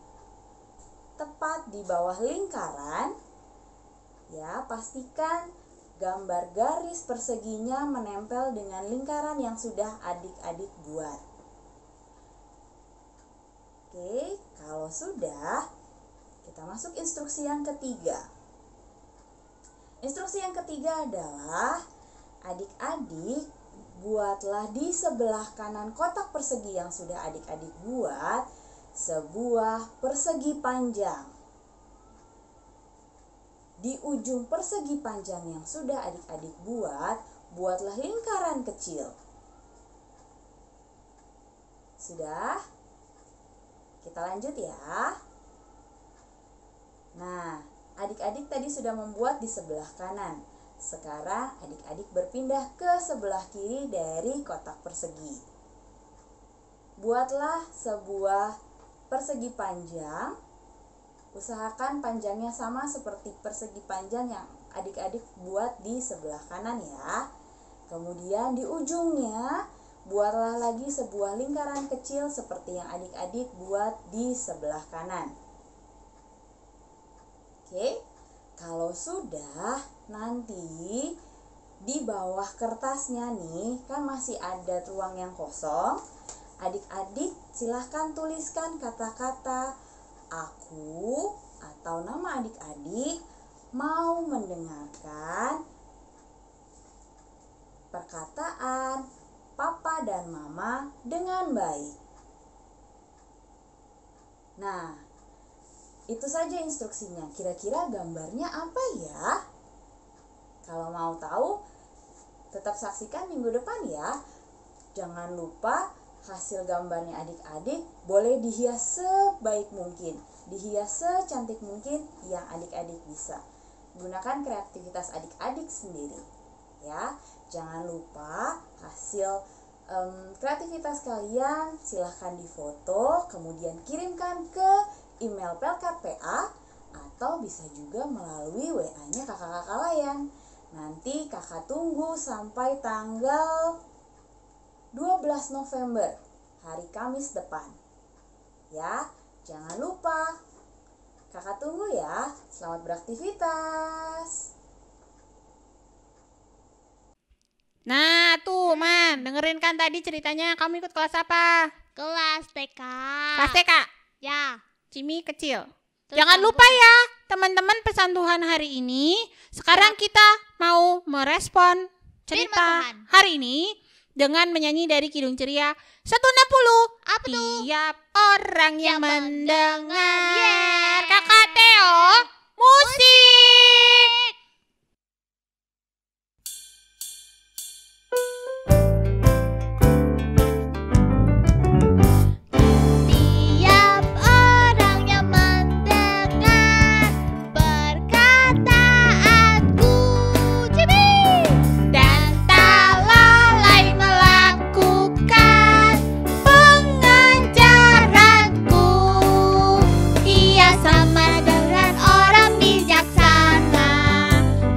tepat di bawah lingkaran. Ya, pastikan gambar garis perseginya menempel dengan lingkaran yang sudah adik-adik buat. Oke, kalau sudah, kita masuk instruksi yang ketiga. Instruksi yang ketiga adalah adik-adik buatlah di sebelah kanan kotak persegi yang sudah adik-adik buat sebuah persegi panjang. Di ujung persegi panjang yang sudah adik-adik buat, buatlah lingkaran kecil. Sudah? Kita lanjut ya. Nah, adik-adik tadi sudah membuat di sebelah kanan. Sekarang adik-adik berpindah ke sebelah kiri dari kotak persegi. Buatlah sebuah persegi panjang. Usahakan panjangnya sama seperti persegi panjang yang adik-adik buat di sebelah kanan ya. Kemudian di ujungnya buatlah lagi sebuah lingkaran kecil seperti yang adik-adik buat di sebelah kanan. Oke, kalau sudah, nanti di bawah kertasnya nih kan masih ada ruang yang kosong. Adik-adik silahkan tuliskan kata-kata aku atau nama adik-adik mau mendengarkan perkataan Papa dan Mama dengan baik. Nah, itu saja instruksinya. Kira-kira gambarnya apa ya? Kalau mau tahu, tetap saksikan minggu depan ya. Jangan lupa hasil gambarnya adik-adik boleh dihias sebaik mungkin, dihias secantik mungkin yang adik-adik bisa. Gunakan kreativitas adik-adik sendiri ya. Jangan lupa hasil kreativitas kalian silahkan difoto, kemudian kirimkan ke email Pelkat PA atau bisa juga melalui WA-nya kakak-kakak layan. Nanti kakak tunggu sampai tanggal 12 November, hari Kamis depan. Ya, jangan lupa. Kakak tunggu ya. Selamat beraktivitas. Nah, tuh, Man, dengerin kan tadi ceritanya. Kamu ikut kelas apa? Kelas TK. Kelas TK? Ya. Cimi kecil. Terus Jangan kamu- lupa ya, teman-teman pesan Tuhan hari ini. Sekarang kita mau merespon cerita Firman Tuhan. hari ini dengan menyanyi dari Kidung Ceria 160. Apa tuh? Tiap orang yang Yang mendengar. mendengar. Kakak Theo, musik. Tiap orang yang mendengar perkataanku, Cibi, Dan tak lalai melakukan pengajaranku. Ia sama dengan orang bijaksana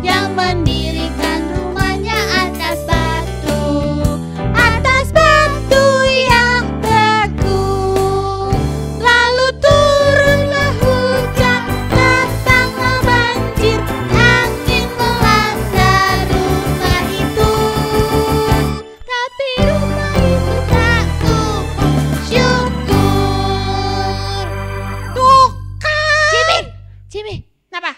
yang mendirikan rumahnya atas batu yang teguh. Lalu turunlah hujan, datanglah banjir, angin melanda rumah itu. Tapi rumah itu tak tumbuh syukur. Tuh kan. Cimi, Kenapa?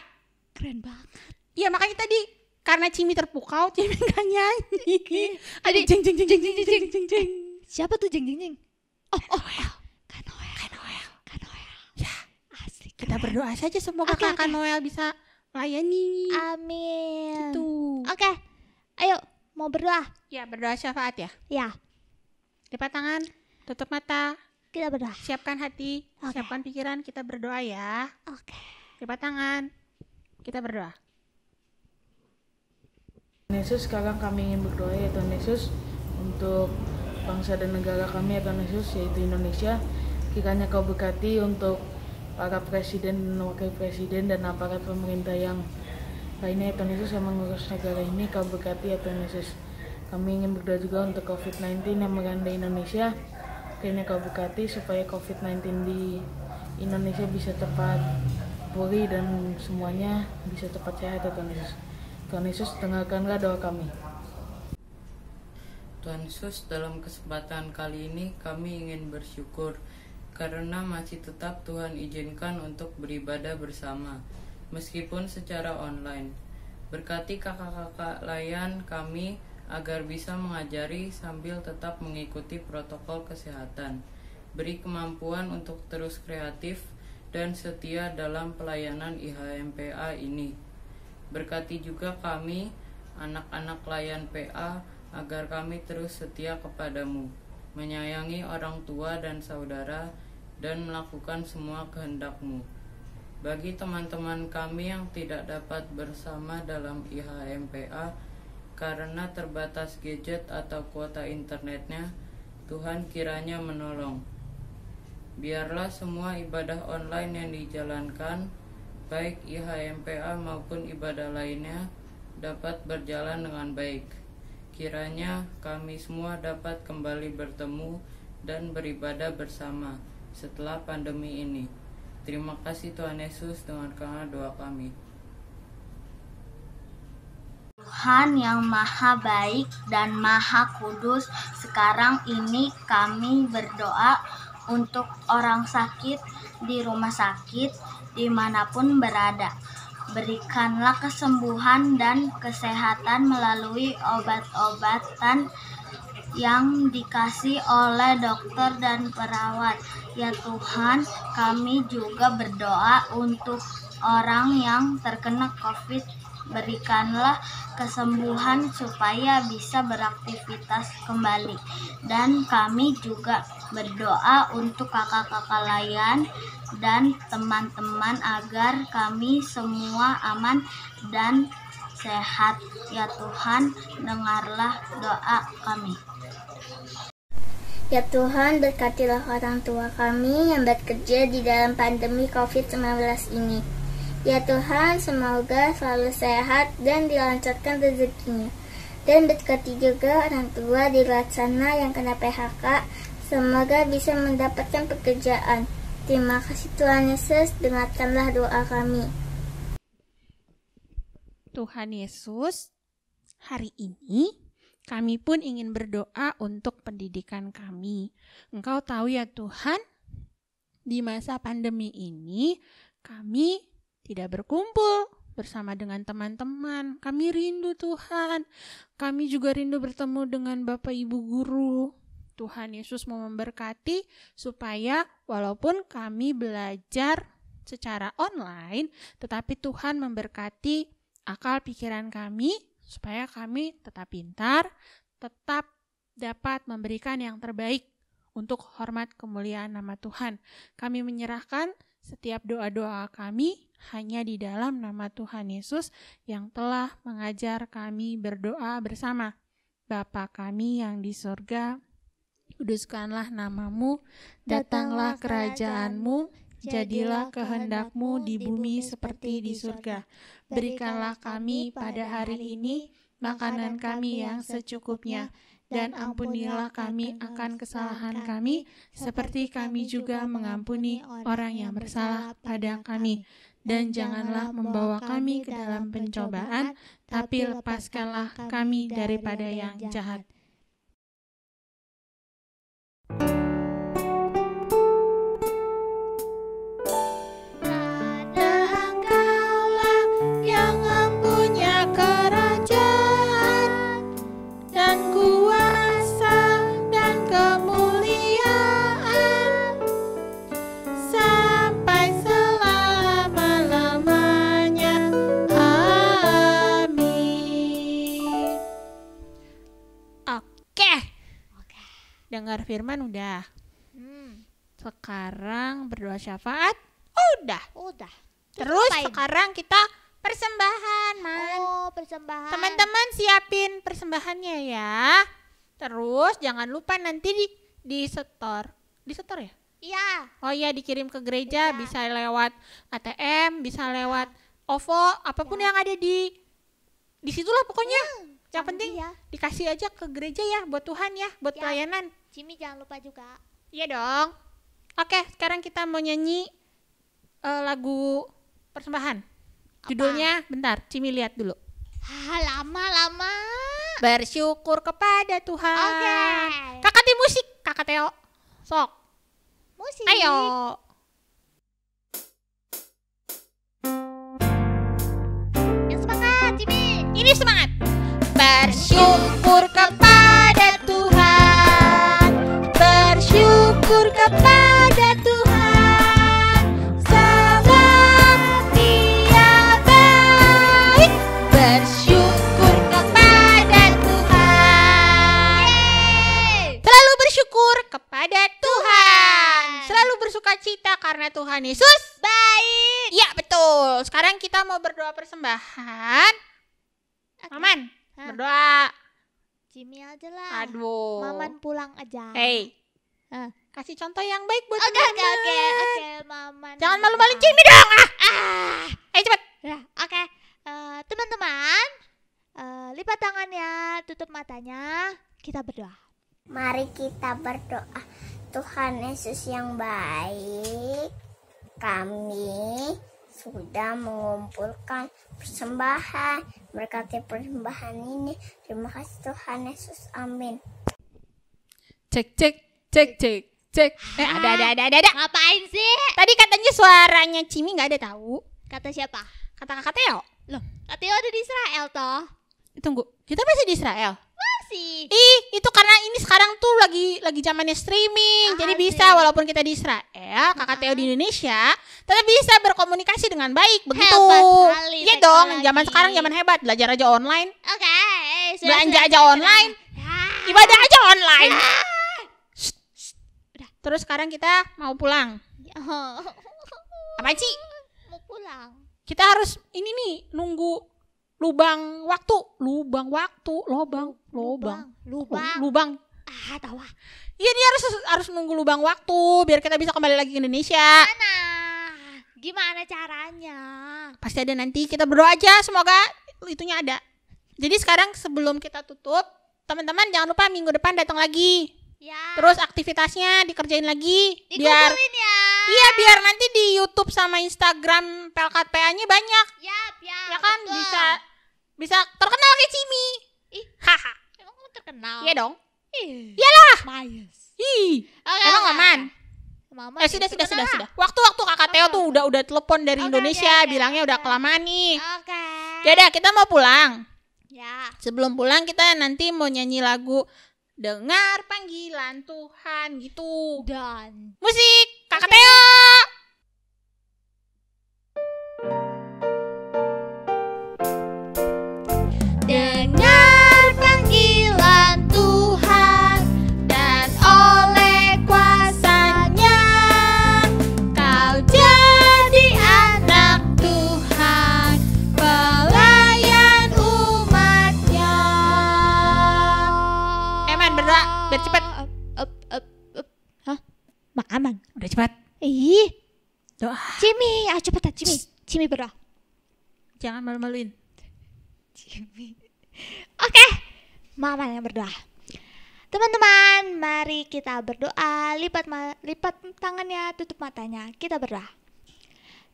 keren banget. Iya makanya tadi karena Cimi terpukau, Cimi gak nyanyi. Adik jeng jeng jeng jeng jeng jeng jeng jeng. Siapa tuh jeng jeng jeng? Kak Noel. Ya, Asik. kita berdoa saja semoga Oke, Kakak oke. Noel bisa melayani. Amin. Tuh. Oke, ayo mau berdoa. Ya berdoa syafaat ya. Ya, Lipat tangan, tutup mata, kita berdoa. siapkan hati, Oke. siapkan pikiran, kita berdoa ya. Oke. Lipat tangan, kita berdoa. Tuhan Yesus, sekarang kami ingin berdoa ya Tuhan Yesus untuk bangsa dan negara kami ya Tuhan Yesus, yaitu Indonesia. Kiranya Kau berkati untuk para presiden dan wakil presiden dan aparat pemerintah yang lainnya ya Tuhan Yesus yang mengurus negara ini. Kau berkati ya Tuhan Yesus. Kami ingin berdoa juga untuk COVID-19 yang melanda Indonesia. Kiranya Kau berkati supaya COVID-19 di Indonesia bisa cepat pulih dan semuanya bisa cepat sehat ya Tuhan Yesus. Tuhan Yesus, dengarkanlah doa kami. Tuhan Yesus, dalam kesempatan kali ini kami ingin bersyukur karena masih tetap Tuhan izinkan untuk beribadah bersama, meskipun secara online. Berkati kakak-kakak layan kami agar bisa mengajari sambil tetap mengikuti protokol kesehatan. Beri kemampuan untuk terus kreatif dan setia dalam pelayanan IHMPA ini. Berkati juga kami, anak-anak layan PA, agar kami terus setia kepadamu, menyayangi orang tua dan saudara, dan melakukan semua kehendak-Mu. Bagi teman-teman kami yang tidak dapat bersama dalam IHMPA karena terbatas gadget atau kuota internetnya, Tuhan kiranya menolong. Biarlah semua ibadah online yang dijalankan, baik IHMPA maupun ibadah lainnya, dapat berjalan dengan baik. Kiranya kami semua dapat kembali bertemu dan beribadah bersama setelah pandemi ini. Terima kasih Tuhan Yesus, dengarkanlah doa kami. Tuhan yang maha baik dan maha kudus, sekarang ini kami berdoa untuk orang sakit di rumah sakit dimanapun berada. Berikanlah kesembuhan dan kesehatan melalui obat-obatan yang dikasih oleh dokter dan perawat. Ya Tuhan, kami juga berdoa untuk orang yang terkena COVID. Berikanlah kesembuhan supaya bisa beraktivitas kembali. Dan kami juga berdoa untuk kakak-kakak layan dan teman-teman agar kami semua aman dan sehat. Ya Tuhan, dengarlah doa kami. Ya Tuhan, berkatilah orang tua kami yang bekerja di dalam pandemi COVID-19 ini. Ya Tuhan, semoga selalu sehat dan dilancarkan rezekinya. Dan berkati juga orang tua di luar sana yang kena PHK, semoga bisa mendapatkan pekerjaan. Terima kasih Tuhan Yesus, dengarkanlah doa kami. Tuhan Yesus, hari ini kami pun ingin berdoa untuk pendidikan kami. Engkau tahu ya Tuhan, di masa pandemi ini kami tidak berkumpul bersama dengan teman-teman. Kami rindu Tuhan. Kami juga rindu bertemu dengan Bapak Ibu guru. Tuhan Yesus mau memberkati supaya walaupun kami belajar secara online, tetapi Tuhan memberkati akal pikiran kami supaya kami tetap pintar, tetap dapat memberikan yang terbaik untuk hormat kemuliaan nama Tuhan. Kami menyerahkan setiap doa-doa kami hanya di dalam nama Tuhan Yesus yang telah mengajar kami berdoa bersama. Bapa kami yang di surga, kuduskanlah namamu, datanglah kerajaan-Mu, jadilah kehendak-Mu di bumi seperti di surga. Berikanlah kami pada hari ini makanan kami yang secukupnya, dan ampunilah kami akan kesalahan kami, seperti kami juga mengampuni orang yang bersalah pada kami. Dan janganlah membawa kami ke dalam pencobaan, tapi lepaskanlah kami daripada yang jahat. Dengar firman udah. Sekarang berdoa syafaat udah. Terus sekarang kita persembahan, Man. Oh, persembahan. Teman-teman siapin persembahannya ya. Terus jangan lupa nanti di setor. Di setor ya? Iya. Oh iya, dikirim ke gereja, bisa lewat ATM, bisa lewat OVO, apapun yang ada di situlah pokoknya. Yang penting dikasih aja ke gereja ya, buat Tuhan ya, buat pelayanan. Cimi jangan lupa juga. Iya dong. Oke, sekarang kita mau nyanyi lagu persembahan. Judulnya, bentar, Cimi lihat dulu. Lama. Bersyukur kepada Tuhan. Oke. Kakak di musik, Kakak Teo. Sok. Musik. Ayo. Yang semangat, Cimi. Ini semangat. Bersyukur kepada Tuhan. Bersyukur kepada Tuhan. Sebab Dia baik. Bersyukur kepada Tuhan. Selalu bersyukur kepada Tuhan. Selalu bersukacita karena Tuhan Yesus baik. Ya, betul. Sekarang kita mau berdoa persembahan. Maman, berdoa. Cimi aja lah. Aduh. Maman pulang aja. Hey. Kasih contoh yang baik buat Oke, Maman. Jangan malu-maluin Cimi dong. Ayo cepat. Ya, oke. Teman-teman, lipat tangannya, tutup matanya, kita berdoa. Mari kita berdoa. Tuhan Yesus yang baik, kami sudah mengumpulkan persembahan. Berkati persembahan ini. Terima kasih Tuhan Yesus. Amin. Cek. Ada. Ngapain sih? Tadi katanya suaranya Cimi nggak ada tahu. Kata siapa? Kata Kakak Teo. Loh, Kak Teo ada di Israel toh. Tunggu, kita masih di Israel? Masih. Itu karena ini sekarang tuh lagi zamannya streaming. Jadi bisa walaupun kita di Israel, Kakak Teo di Indonesia, tetap bisa berkomunikasi dengan baik. Begitu. Hebat sekali. Iya dong, zaman sekarang zaman hebat. Belajar aja online. Oke. Belanja aja online. Ibadah aja online. Terus sekarang kita mau pulang. Apa sih? Mau pulang. Kita harus ini nih nunggu lubang waktu. Lubang. Tahu. Iya, dia harus nunggu lubang waktu biar kita bisa kembali lagi ke Indonesia. Gimana caranya? Pasti ada nanti. Kita berdoa aja semoga itunya ada. Jadi sekarang sebelum kita tutup, teman-teman jangan lupa minggu depan datang lagi. Ya. Terus aktivitasnya dikerjain lagi. Dikumpulin ya. Iya, biar nanti di YouTube sama Instagram PLKPA-nya banyak. Ya kan betul. bisa terkenal kayak Cimi. Haha. Emang kamu terkenal? Iya dong. Iyalah. Mayus. Emang aman? Mama Sudah. Waktu Kakak Teo tuh udah telepon dari Indonesia, bilangnya udah kelamaan nih. Oke. Yaudah, kita mau pulang. Ya. Sebelum pulang kita nanti mau nyanyi lagu Dengar Panggilan Tuhan gitu. Dan musik Kakak Teo. Dengar panggilan Tuhan dan oleh kuasa-Nya kau jadi anak Tuhan, pelayan umat-Nya. Eman berdoa biar cepat. Aman. Udah cepat. Doa. Cimi, cepetan Cimi berdoa. Jangan malu-maluin. Oke, Mama yang berdoa. Teman-teman, mari kita berdoa. Lipat tangannya, tutup matanya. Kita berdoa.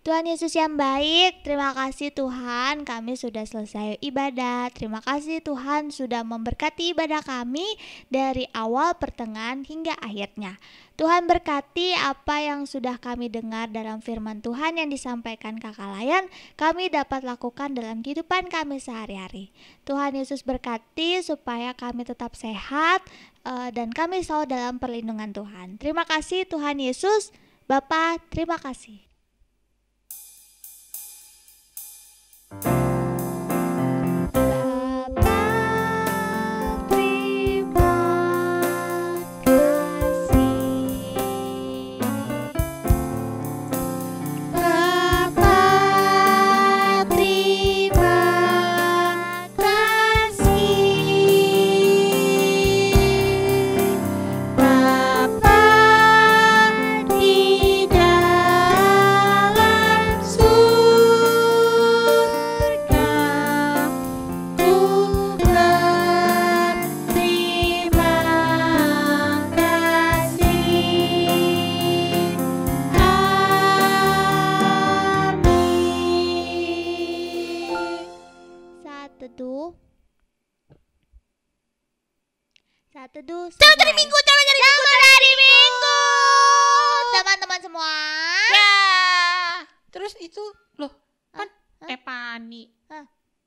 Tuhan Yesus yang baik, terima kasih Tuhan kami sudah selesai ibadah. Terima kasih Tuhan sudah memberkati ibadah kami dari awal, pertengahan, hingga akhirnya. Tuhan berkati apa yang sudah kami dengar dalam firman Tuhan yang disampaikan Kakak Layan, kami dapat lakukan dalam kehidupan kami sehari-hari. Tuhan Yesus berkati supaya kami tetap sehat dan kami selalu dalam perlindungan Tuhan. Terima kasih Tuhan Yesus, Bapa, terima kasih. Satu, dua, Selamat hari Minggu, selamat hari Minggu. Selamat hari Minggu, teman-teman semua. Ya. Terus itu loh, kan Pani.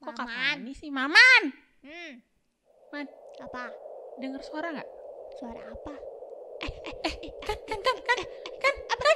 Kok Kak Pani sih? Maman. Man, Apa? dengar suara nggak? Suara apa? Kan. Apa?